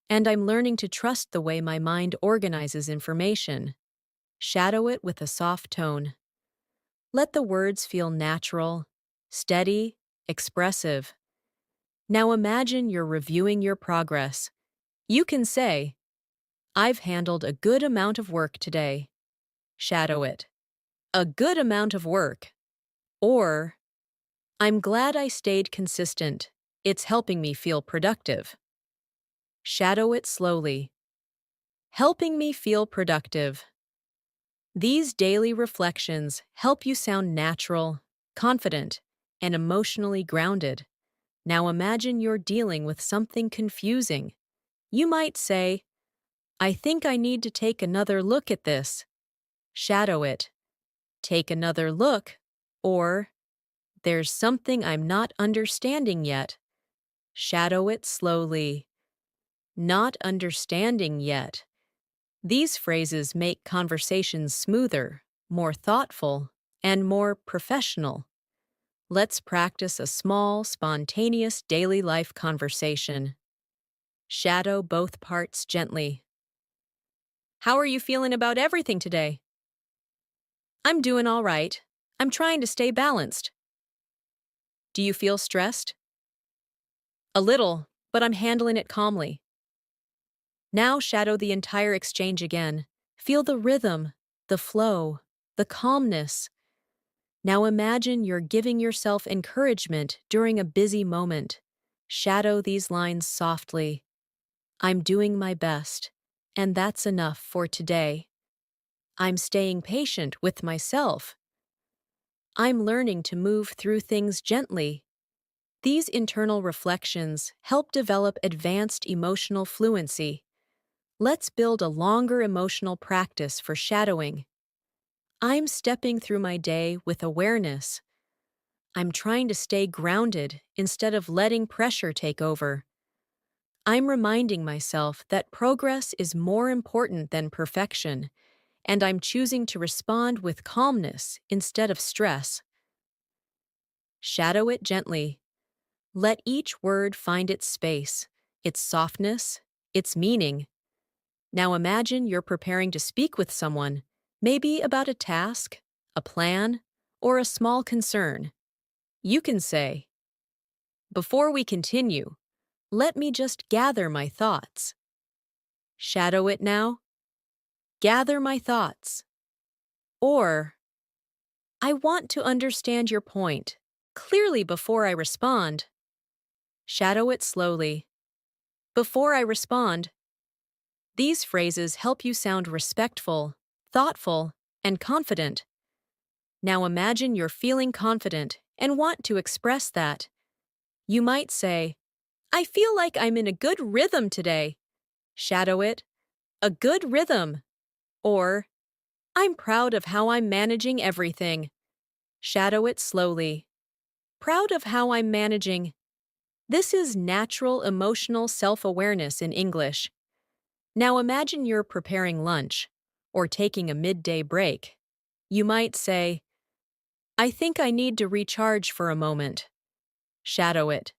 And I'm learning to trust the way my mind organizes information. Shadow it with a soft tone. Let the words feel natural, steady, expressive. Now imagine you're reviewing your progress. You can say, "I've handled a good amount of work today." Shadow it. A good amount of work. Or, "I'm glad I stayed consistent. It's helping me feel productive." Shadow it slowly. Helping me feel productive. These daily reflections help you sound natural, confident, and emotionally grounded. Now imagine you're dealing with something confusing. You might say, "I think I need to take another look at this." Shadow it. Take another look. Or, "There's something I'm not understanding yet." Shadow it slowly. Not understanding yet. These phrases make conversations smoother, more thoughtful, and more professional. Let's practice a small, spontaneous daily life conversation. Shadow both parts gently. "How are you feeling about everything today?" "I'm doing all right. I'm trying to stay balanced." "Do you feel stressed?" "A little, but I'm handling it calmly." Now shadow the entire exchange again. Feel the rhythm, the flow, the calmness. Now imagine you're giving yourself encouragement during a busy moment. Shadow these lines softly. "I'm doing my best, and that's enough for today." "I'm staying patient with myself." "I'm learning to move through things gently." These internal reflections help develop advanced emotional fluency. Let's build a longer emotional practice for shadowing. I'm stepping through my day with awareness. I'm trying to stay grounded instead of letting pressure take over. I'm reminding myself that progress is more important than perfection, and I'm choosing to respond with calmness instead of stress. Shadow it gently. Let each word find its space, its softness, its meaning. Now imagine you're preparing to speak with someone, maybe about a task, a plan, or a small concern. You can say, "Before we continue, let me just gather my thoughts." Shadow it now. Gather my thoughts. Or, "I want to understand your point clearly before I respond." Shadow it slowly. Before I respond. These phrases help you sound respectful, thoughtful, and confident. Now imagine you're feeling confident and want to express that. You might say, "I feel like I'm in a good rhythm today." Shadow it. A good rhythm. Or, "I'm proud of how I'm managing everything." Shadow it slowly. Proud of how I'm managing. This is natural emotional self-awareness in English. Now imagine you're preparing lunch or taking a midday break. You might say, "I think I need to recharge for a moment." Shadow it.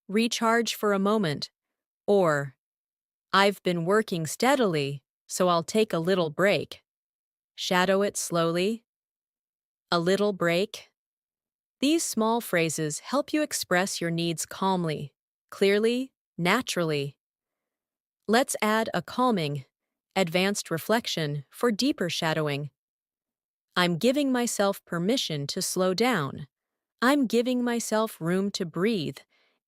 Recharge for a moment. Or, "I've been working steadily, so I'll take a little break. Shadow it slowly. A little break. These small phrases help you express your needs calmly, clearly, naturally. Let's add a calming, advanced reflection for deeper shadowing. I'm giving myself permission to slow down. I'm giving myself room to breathe,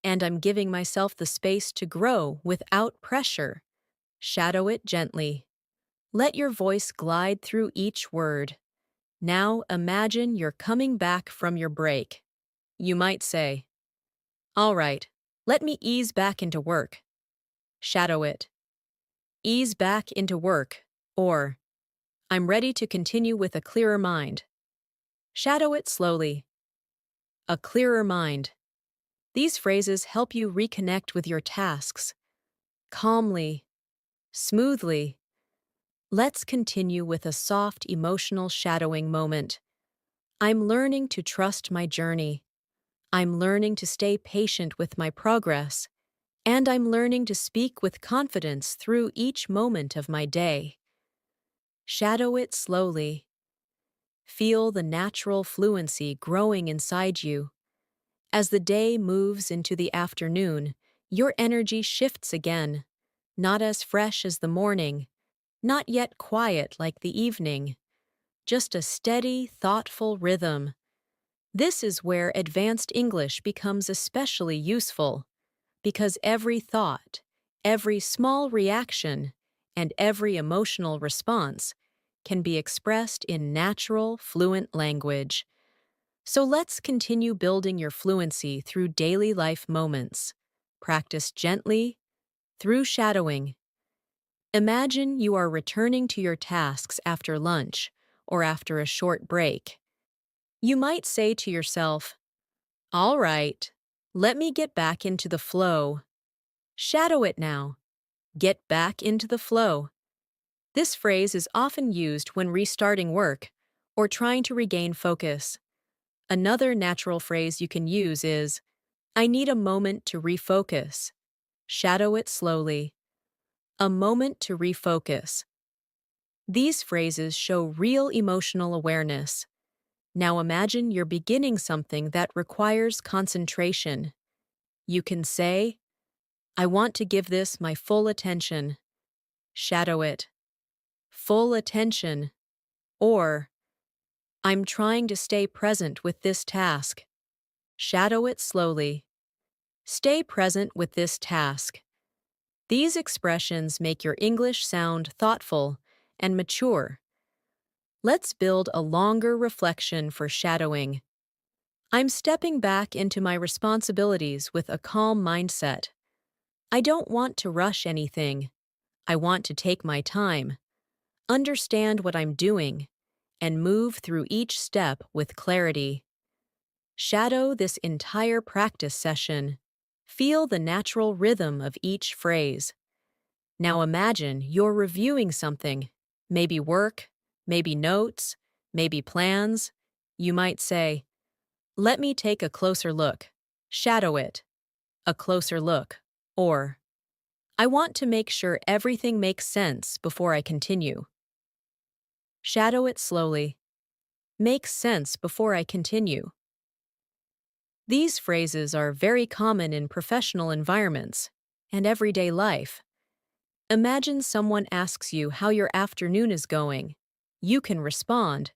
and I'm giving myself the space to grow without pressure. Shadow it gently. Let your voice glide through each word. Now imagine you're coming back from your break. You might say, "All right, let me ease back into work." Shadow it. Ease back into work, or I'm ready to continue with a clearer mind. Shadow it slowly. A clearer mind. These phrases help you reconnect with your tasks, calmly, smoothly. Let's continue with a soft emotional shadowing moment. I'm learning to trust my journey. I'm learning to stay patient with my progress. And I'm learning to speak with confidence through each moment of my day. Shadow it slowly. Feel the natural fluency growing inside you. As the day moves into the afternoon, your energy shifts again, not as fresh as the morning, not yet quiet like the evening, just a steady, thoughtful rhythm. This is where advanced English becomes especially useful, because every thought, every small reaction, and every emotional response can be expressed in natural, fluent language. So let's continue building your fluency through daily life moments. Practice gently, through shadowing. Imagine you are returning to your tasks after lunch or after a short break. You might say to yourself, "All right, let me get back into the flow." Shadow it now. Get back into the flow. This phrase is often used when restarting work or trying to regain focus. Another natural phrase you can use is, "I need a moment to refocus." Shadow it slowly. A moment to refocus. These phrases show real emotional awareness. Now imagine you're beginning something that requires concentration. You can say, "I want to give this my full attention." Shadow it. Full attention. Or, "I'm trying to stay present with this task." Shadow it slowly. Stay present with this task. These expressions make your English sound thoughtful and mature. Let's build a longer reflection for shadowing. I'm stepping back into my responsibilities with a calm mindset. I don't want to rush anything. I want to take my time, understand what I'm doing, and move through each step with clarity. Shadow this entire practice session. Feel the natural rhythm of each phrase. Now imagine you're reviewing something, maybe work, maybe notes, maybe plans. You might say, "Let me take a closer look." Shadow it. A closer look. Or, "I want to make sure everything makes sense before I continue." Shadow it slowly. Makes sense before I continue. These phrases are very common in professional environments and everyday life. Imagine someone asks you how your afternoon is going. You can respond,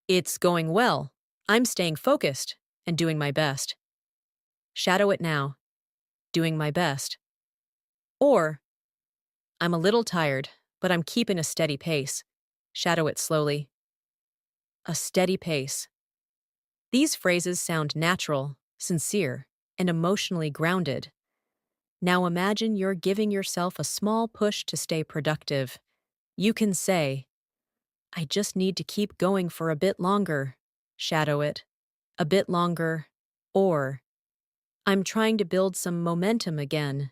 "It's going well. I'm staying focused and doing my best." Shadow it now. Doing my best. Or, "I'm a little tired, but I'm keeping a steady pace." Shadow it slowly. A steady pace. These phrases sound natural, sincere, and emotionally grounded. Now imagine you're giving yourself a small push to stay productive. You can say, "I just need to keep going for a bit longer." Shadow it. A bit longer. Or, "I'm trying to build some momentum again."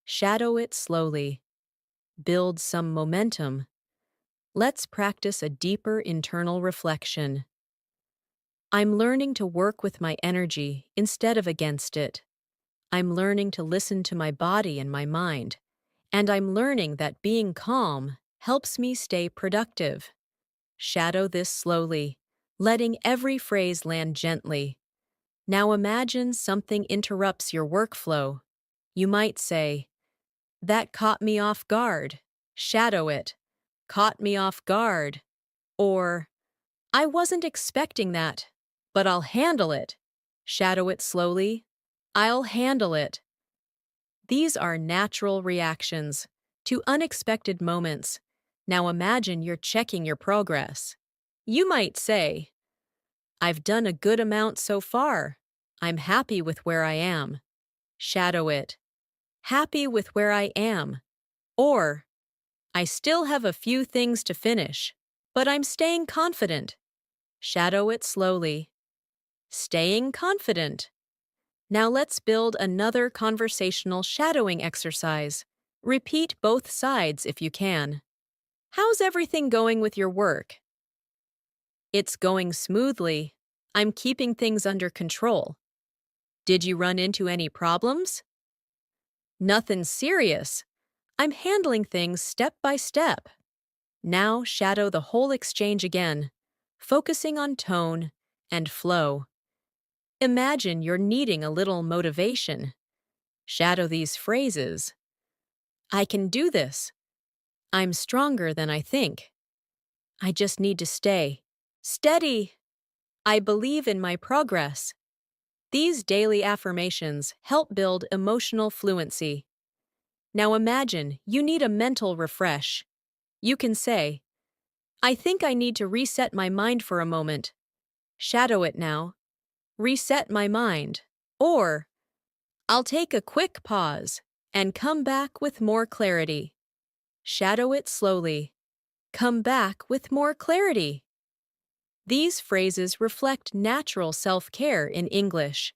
Shadow it slowly. Build some momentum. Let's practice a deeper internal reflection. I'm learning to work with my energy instead of against it. I'm learning to listen to my body and my mind, And I'm learning that being calm helps me stay productive. Shadow this slowly, letting every phrase land gently. Now imagine something interrupts your workflow. You might say, "That caught me off guard." Shadow it. "Caught me off guard." Or, "I wasn't expecting that, but I'll handle it." Shadow it slowly. "I'll handle it." These are natural reactions to unexpected moments. Now imagine you're checking your progress. You might say, "I've done a good amount so far. I'm happy with where I am." Shadow it. "Happy with where I am." Or, "I still have a few things to finish, but I'm staying confident." Shadow it slowly. Staying confident. Now let's build another conversational shadowing exercise. Repeat both sides if you can. "How's everything going with your work?" "It's going smoothly. I'm keeping things under control." "Did you run into any problems?" "Nothing serious. I'm handling things step by step." Now shadow the whole exchange again, focusing on tone and flow. Imagine you're needing a little motivation. Shadow these phrases. "I can do this." "I'm stronger than I think." "I just need to stay steady." "I believe in my progress." These daily affirmations help build emotional fluency. Now imagine you need a mental refresh. You can say, "I think I need to reset my mind for a moment." Shadow it now. "Reset my mind." Or, "I'll take a quick pause and come back with more clarity." Shadow it slowly. "Come back with more clarity." These phrases reflect natural self-care in English.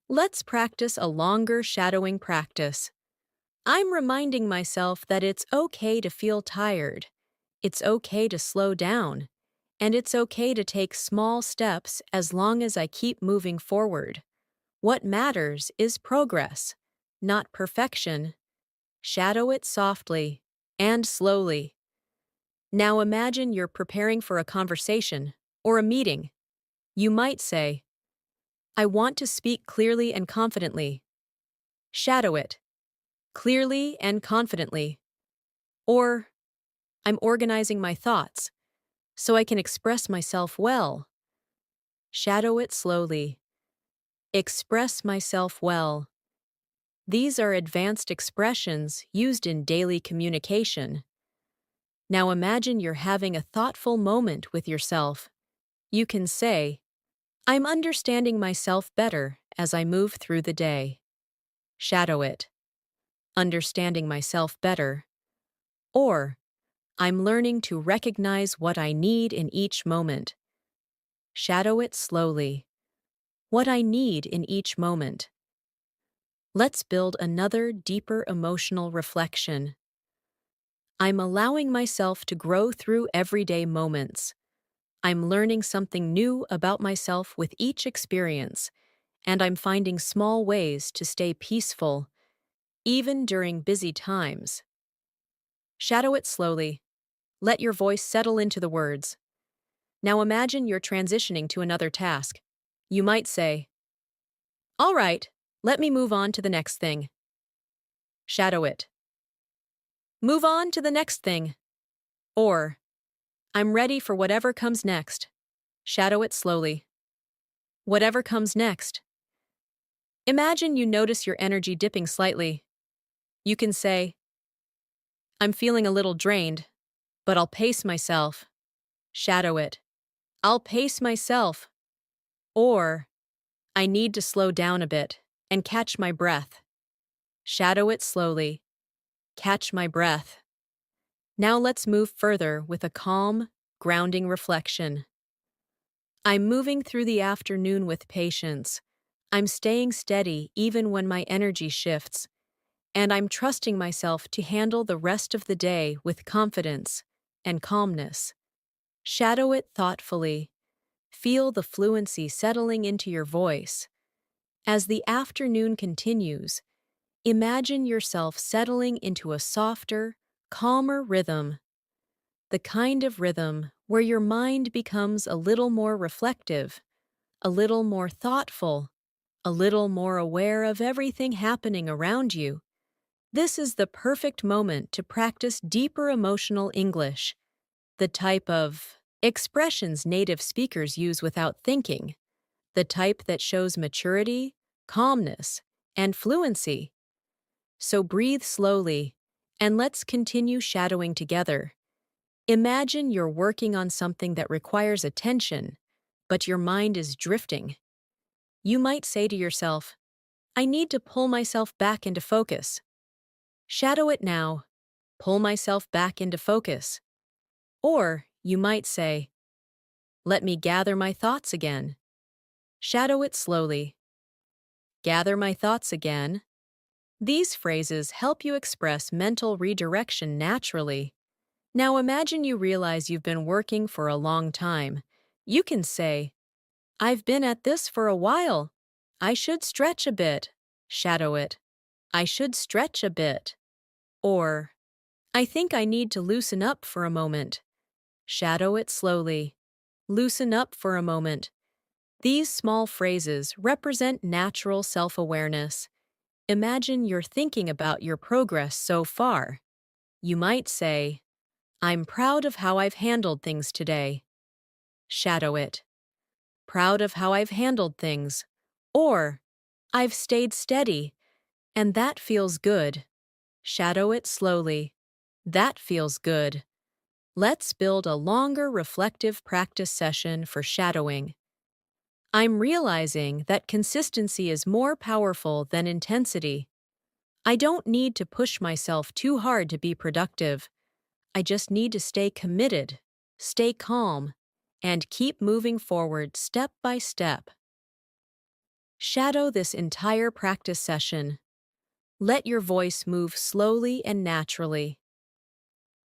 Let's practice a longer shadowing practice. I'm reminding myself that it's okay to feel tired. It's okay to slow down. And it's okay to take small steps as long as I keep moving forward. What matters is progress, not perfection. Shadow it softly and slowly. Now imagine you're preparing for a conversation or a meeting. You might say, "I want to speak clearly and confidently." Shadow it. Clearly and confidently. Or, "I'm organizing my thoughts so I can express myself well." Shadow it slowly. Express myself well. These are advanced expressions used in daily communication. Now imagine you're having a thoughtful moment with yourself. You can say, "I'm understanding myself better as I move through the day." Shadow it. Understanding myself better. Or, "I'm learning to recognize what I need in each moment." Shadow it slowly. What I need in each moment. Let's build another deeper emotional reflection. I'm allowing myself to grow through everyday moments. I'm learning something new about myself with each experience, and I'm finding small ways to stay peaceful, even during busy times. Shadow it slowly. Let your voice settle into the words. Now imagine you're transitioning to another task. You might say, "All right, let me move on to the next thing." Shadow it. Move on to the next thing. Or, "I'm ready for whatever comes next." Shadow it slowly. Whatever comes next. Imagine you notice your energy dipping slightly. You can say, "I'm feeling a little drained, but I'll pace myself." Shadow it. "I'll pace myself." Or, "I need to slow down a bit and catch my breath." Shadow it slowly. Catch my breath. Now let's move further with a calm, grounding reflection. I'm moving through the afternoon with patience. I'm staying steady even when my energy shifts. And I'm trusting myself to handle the rest of the day with confidence and calmness. Shadow it thoughtfully. Feel the fluency settling into your voice. As the afternoon continues, Imagine yourself settling into a softer, calmer rhythm, the kind of rhythm where your mind becomes a little more reflective, a little more thoughtful, a little more aware of everything happening around you. This is the perfect moment to practice deeper emotional English, the type of expressions native speakers use without thinking, the type that shows maturity, calmness, and fluency. So breathe slowly, and let's continue shadowing together. Imagine you're working on something that requires attention, but your mind is drifting. You might say to yourself, I need to pull myself back into focus. Shadow it now. Pull myself back into focus. Or you might say, let me gather my thoughts again. Shadow it slowly. Gather my thoughts again. These phrases help you express mental redirection naturally. Now imagine you realize you've been working for a long time. You can say, I've been at this for a while. I should stretch a bit. Shadow it. I should stretch a bit. Or, I think I need to loosen up for a moment. Shadow it slowly. Loosen up for a moment. These small phrases represent natural self-awareness. Imagine you're thinking about your progress so far. You might say, I'm proud of how I've handled things today. Shadow it. Proud of how I've handled things. Or, I've stayed steady, and that feels good. Shadow it slowly. That feels good. Let's build a longer reflective practice session for shadowing. I'm realizing that consistency is more powerful than intensity. I don't need to push myself too hard to be productive. I just need to stay committed, stay calm, and keep moving forward step by step. Shadow this entire practice session. Let your voice move slowly and naturally.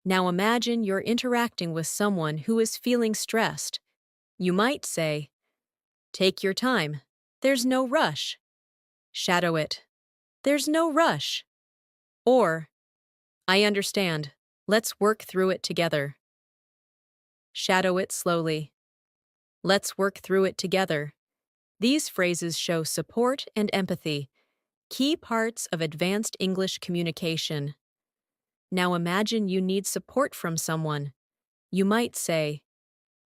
Now imagine you're interacting with someone who is feeling stressed. You might say, take your time. There's no rush. Shadow it. There's no rush. Or, I understand. Let's work through it together. Shadow it slowly. Let's work through it together. These phrases show support and empathy, key parts of advanced English communication. Now imagine you need support from someone. You might say,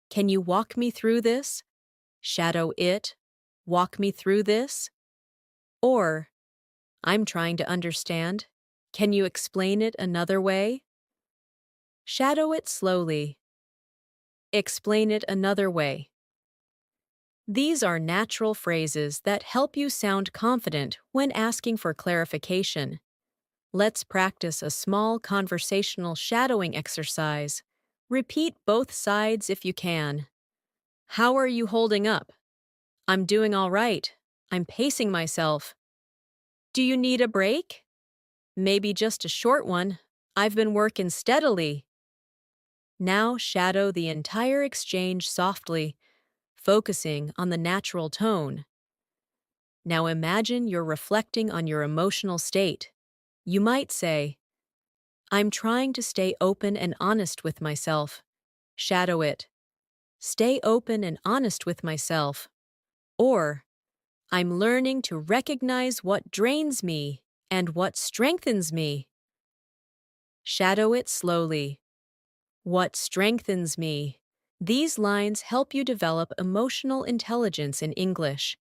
can you walk me through this? Shadow it. Walk me through this. Or, I'm trying to understand. Can you explain it another way? Shadow it slowly. Explain it another way. These are natural phrases that help you sound confident when asking for clarification. Let's practice a small conversational shadowing exercise. Repeat both sides if you can. How are you holding up? I'm doing all right. I'm pacing myself. Do you need a break? Maybe just a short one. I've been working steadily. Now shadow the entire exchange softly, focusing on the natural tone. Now imagine you're reflecting on your emotional state. You might say, I'm trying to stay open and honest with myself. Shadow it. Stay open and honest with myself. Or, I'm learning to recognize what drains me and what strengthens me. Shadow it slowly. What strengthens me? These lines help you develop emotional intelligence in English.